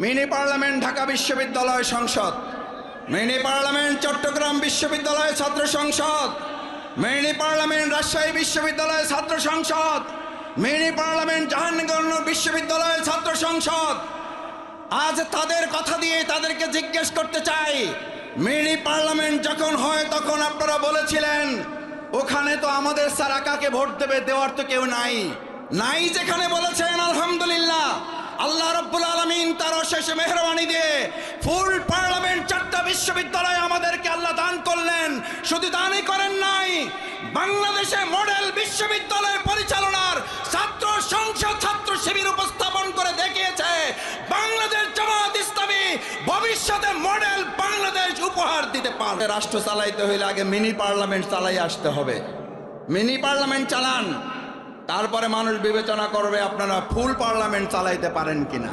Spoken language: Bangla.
মিনি পার্লামেন্ট ঢাকা বিশ্ববিদ্যালয় সংসদ, মিনি পার্লামেন্ট চট্টগ্রাম বিশ্ববিদ্যালয় ছাত্র সংসদ, মিনি পার্লামেন্ট রাজশাহী বিশ্ববিদ্যালয় ছাত্র সংসদ, মিনি পার্লামেন্ট জাহাঙ্গীরনগর বিশ্ববিদ্যালয় ছাত্র সংসদ। আজ তাদের কথা দিয়ে তাদেরকে জিজ্ঞেস করতে চাই, মিনি পার্লামেন্ট যখন হয় তখন আপনারা বলেছিলেন ওখানে তো আমাদের ছাড়া কাকে ভোট দেবে, দেওয়ার তো কেউ নাই। যেখানে বলেছেন আলহামদুলিল্লাহ, আল্লাহ রাব্বুল আলামিন তার অশেষ মেহেরবানি দিয়ে ফুল পার্লামেন্ট 4টা বিশ্ববিদ্যালয় আমাদেরকে আল্লাহ দান করলেন। শুধু দানই করেন নাই, বাংলাদেশে মডেল বিশ্ববিদ্যালয় পরিচালনার ছাত্র সংসদ ছাত্র শিবির উপস্থাপন করে দেখিয়েছে বাংলাদেশ জামাত ইসলামী ভবিষ্যতে মডেল বাংলাদেশ উপহার দিতে পারবে। রাষ্ট্র চালাইতে হইলে আগে মিনি পার্লামেন্ট চালাই আসতে হবে। মিনি পার্লামেন্ট চালান, তারপরে মানুষ বিবেচনা করবে আপনারা ফুল পার্লামেন্ট চালাইতে পারেন কিনা।